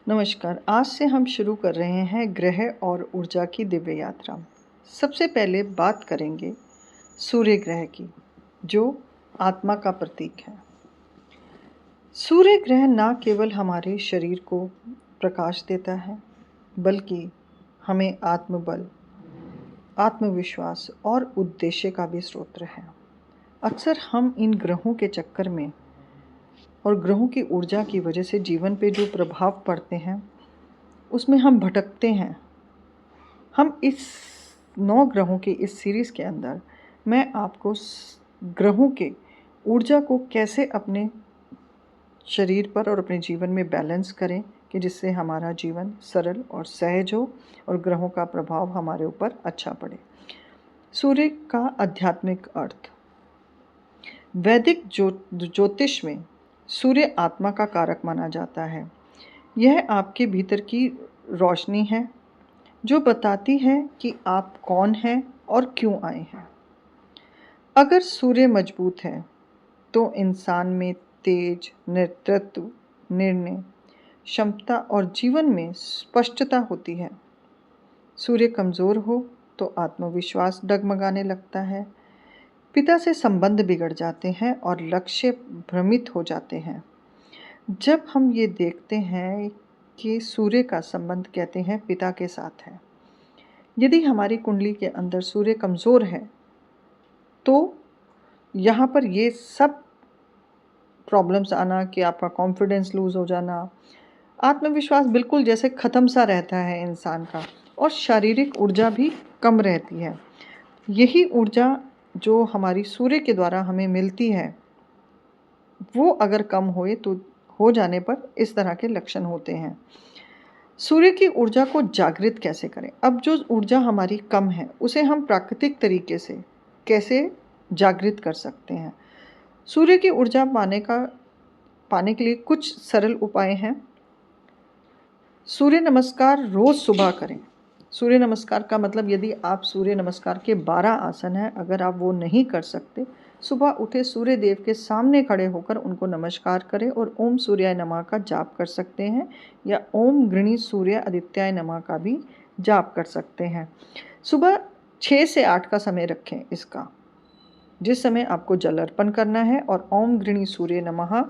नमस्कार। आज से हम शुरू कर रहे हैं ग्रह और ऊर्जा की दिव्य यात्रा। सबसे पहले बात करेंगे सूर्य ग्रह की, जो आत्मा का प्रतीक है। सूर्य ग्रह न केवल हमारे शरीर को प्रकाश देता है, बल्कि हमें आत्मबल, आत्मविश्वास और उद्देश्य का भी स्रोत है। अक्सर हम इन ग्रहों के चक्कर में और ग्रहों की ऊर्जा की वजह से जीवन पे जो प्रभाव पड़ते हैं, उसमें हम भटकते हैं। हम इस 9 ग्रहों के इस सीरीज़ के अंदर मैं आपको ग्रहों के ऊर्जा को कैसे अपने शरीर पर और अपने जीवन में बैलेंस करें कि जिससे हमारा जीवन सरल और सहज हो और ग्रहों का प्रभाव हमारे ऊपर अच्छा पड़े। सूर्य का आध्यात्मिक अर्थ। वैदिक ज्योतिष में सूर्य आत्मा का कारक माना जाता है। यह आपके भीतर की रोशनी है जो बताती है कि आप कौन हैं और क्यों आए हैं। अगर सूर्य मजबूत है तो इंसान में तेज, नेतृत्व, निर्णय क्षमता और जीवन में स्पष्टता होती है। सूर्य कमज़ोर हो तो आत्मविश्वास डगमगाने लगता है, पिता से संबंध बिगड़ जाते हैं और लक्ष्य भ्रमित हो जाते हैं। जब हम ये देखते हैं कि सूर्य का संबंध कहते हैं पिता के साथ है। यदि हमारी कुंडली के अंदर सूर्य कमज़ोर है तो यहाँ पर ये सब प्रॉब्लम्स आना कि आपका कॉन्फिडेंस लूज़ हो जाना, आत्मविश्वास बिल्कुल जैसे ख़त्म सा रहता है इंसान का, और शारीरिक ऊर्जा भी कम रहती है। यही ऊर्जा जो हमारी सूर्य के द्वारा हमें मिलती है, वो अगर कम होए तो हो जाने पर इस तरह के लक्षण होते हैं। सूर्य की ऊर्जा को जागृत कैसे करें? अब जो ऊर्जा हमारी कम है उसे हम प्राकृतिक तरीके से कैसे जागृत कर सकते हैं? सूर्य की ऊर्जा पाने के लिए कुछ सरल उपाय हैं। सूर्य नमस्कार रोज़ सुबह करें। सूर्य नमस्कार का मतलब, यदि आप सूर्य नमस्कार के 12 आसन हैं, अगर आप वो नहीं कर सकते, सुबह उठे सूर्य देव के सामने खड़े होकर उनको नमस्कार करें और ओम सूर्याय नमः का जाप कर सकते हैं, या ओम गृणी सूर्य आदित्याय नमः का भी जाप कर सकते हैं। सुबह 6 से 8 का समय रखें इसका, जिस समय आपको जल अर्पण करना है, और ओम गृणी सूर्य नमः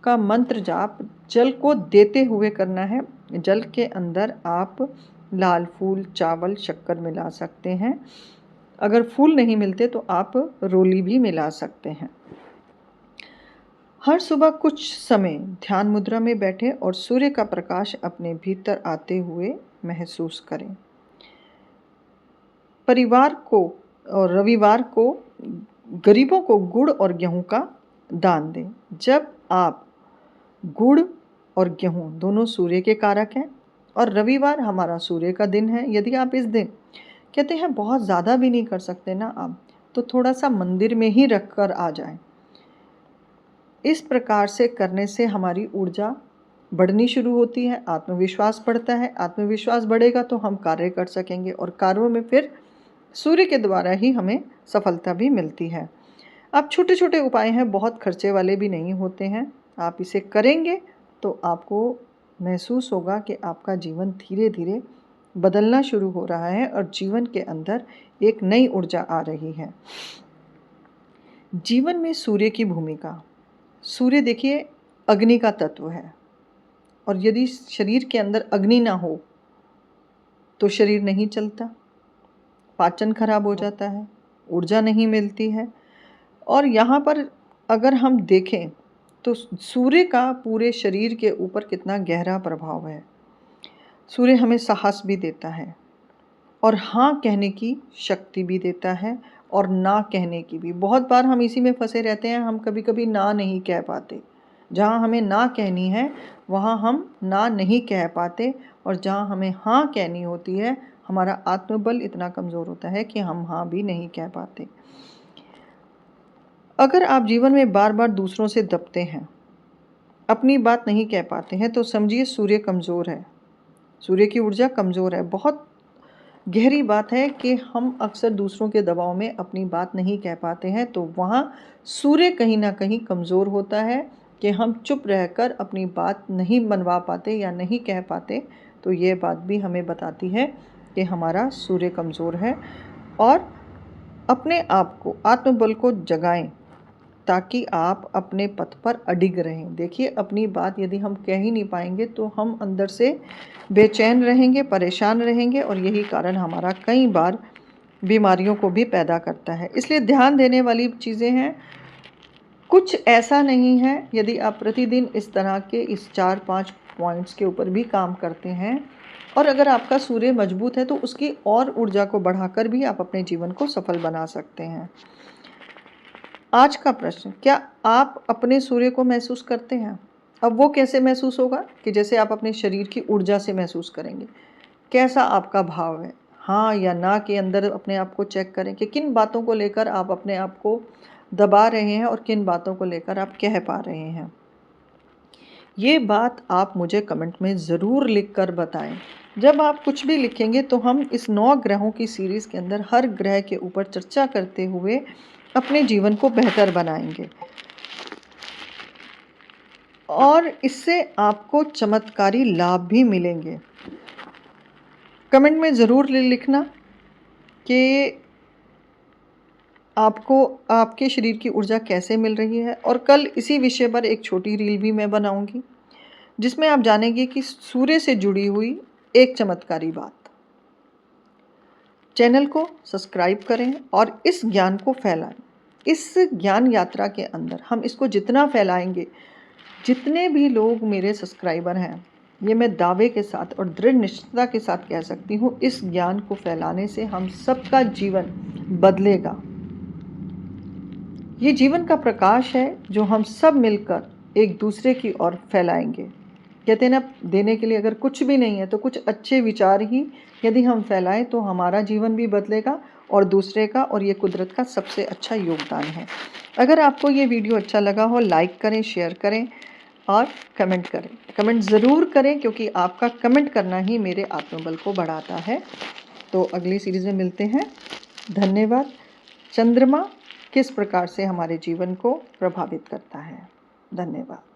का मंत्र जाप जल को देते हुए करना है। जल के अंदर आप लाल फूल, चावल, शक्कर मिला सकते हैं। अगर फूल नहीं मिलते तो आप रोली भी मिला सकते हैं। हर सुबह कुछ समय ध्यान मुद्रा में बैठे और सूर्य का प्रकाश अपने भीतर आते हुए महसूस करें। परिवार को और रविवार को गरीबों को गुड़ और गेहूं का दान दें। जब आप गुड़ और गेहूं दोनों सूर्य के कारक हैं, और रविवार हमारा सूर्य का दिन है, यदि आप इस दिन कहते हैं बहुत ज़्यादा भी नहीं कर सकते ना आप, तो थोड़ा सा मंदिर में ही रख कर आ जाएं। इस प्रकार से करने से हमारी ऊर्जा बढ़नी शुरू होती है, आत्मविश्वास बढ़ता है। आत्मविश्वास बढ़ेगा तो हम कार्य कर सकेंगे, और कार्यों में फिर सूर्य के द्वारा ही हमें सफलता भी मिलती है। अब छोटे छोटे उपाय हैं, बहुत खर्चे वाले भी नहीं होते हैं। आप इसे करेंगे तो आपको महसूस होगा कि आपका जीवन धीरे धीरे बदलना शुरू हो रहा है और जीवन के अंदर एक नई ऊर्जा आ रही है। जीवन में सूर्य की भूमिका। सूर्य देखिए अग्नि का तत्व है, और यदि शरीर के अंदर अग्नि ना हो तो शरीर नहीं चलता, पाचन खराब हो जाता है, ऊर्जा नहीं मिलती है। और यहाँ पर अगर हम देखें तो सूर्य का पूरे शरीर के ऊपर कितना गहरा प्रभाव है। सूर्य हमें साहस भी देता है, और हाँ कहने की शक्ति भी देता है, और ना कहने की भी। बहुत बार हम इसी में फंसे रहते हैं, हम कभी कभी ना नहीं कह पाते। जहाँ हमें ना कहनी है वहाँ हम ना नहीं कह पाते, और जहाँ हमें हाँ कहनी होती है, हमारा आत्मबल इतना कमज़ोर होता है कि हम हाँ भी नहीं कह पाते। अगर आप जीवन में बार बार दूसरों से दबते हैं, अपनी बात नहीं कह पाते हैं, तो समझिए सूर्य कमज़ोर है, सूर्य की ऊर्जा कमज़ोर है। बहुत गहरी बात है कि हम अक्सर दूसरों के दबाव में अपनी बात नहीं कह पाते हैं, तो वहाँ सूर्य कहीं ना कहीं कमज़ोर होता है, कि हम चुप रहकर अपनी बात नहीं मनवा पाते या नहीं कह पाते, तो ये बात भी हमें बताती है कि हमारा सूर्य कमज़ोर है। और अपने आप को, आत्मबल को जगाएं ताकि आप अपने पथ पर अडिग रहें। देखिए, अपनी बात यदि हम कह ही नहीं पाएंगे तो हम अंदर से बेचैन रहेंगे, परेशान रहेंगे, और यही कारण हमारा कई बार बीमारियों को भी पैदा करता है। इसलिए ध्यान देने वाली चीज़ें हैं। कुछ ऐसा नहीं है, यदि आप प्रतिदिन इस तरह के इस 4-5 पॉइंट्स के ऊपर भी काम करते हैं और अगर आपका सूर्य मजबूत है तो उसकी और ऊर्जा को बढ़ाकर भी आप अपने जीवन को सफल बना सकते हैं। आज का प्रश्न, क्या आप अपने सूर्य को महसूस करते हैं? अब वो कैसे महसूस होगा कि जैसे आप अपने शरीर की ऊर्जा से महसूस करेंगे। कैसा आपका भाव है, हाँ या ना के अंदर अपने आप को चेक करें कि किन बातों को लेकर आप अपने आप को दबा रहे हैं और किन बातों को लेकर आप कह पा रहे हैं। ये बात आप मुझे कमेंट में ज़रूर लिख कर बताएं। जब आप कुछ भी लिखेंगे तो हम इस 9 ग्रहों की सीरीज़ के अंदर हर ग्रह के ऊपर चर्चा करते हुए अपने जीवन को बेहतर बनाएंगे और इससे आपको चमत्कारी लाभ भी मिलेंगे। कमेंट में ज़रूर लिखना कि आपको आपके शरीर की ऊर्जा कैसे मिल रही है, और कल इसी विषय पर एक छोटी रील भी मैं बनाऊंगी जिसमें आप जानेंगे कि सूर्य से जुड़ी हुई एक चमत्कारी बात। चैनल को सब्सक्राइब करें और इस ज्ञान को फैलाएं। इस ज्ञान यात्रा के अंदर हम इसको जितना फैलाएंगे, जितने भी लोग मेरे सब्सक्राइबर हैं, ये मैं दावे के साथ और दृढ़ निश्चयता के साथ कह सकती हूँ, इस ज्ञान को फैलाने से हम सबका जीवन बदलेगा। ये जीवन का प्रकाश है जो हम सब मिलकर एक दूसरे की ओर फैलाएंगे। कहते हैं ना, देने के लिए अगर कुछ भी नहीं है तो कुछ अच्छे विचार ही यदि हम फैलाएं तो हमारा जीवन भी बदलेगा और दूसरे का, और ये कुदरत का सबसे अच्छा योगदान है। अगर आपको ये वीडियो अच्छा लगा हो, लाइक करें, शेयर करें और कमेंट करें। कमेंट ज़रूर करें क्योंकि आपका कमेंट करना ही मेरे आत्मबल को बढ़ाता है। तो अगली सीरीज़ में मिलते हैं। धन्यवाद। चंद्रमा किस प्रकार से हमारे जीवन को प्रभावित करता है। धन्यवाद।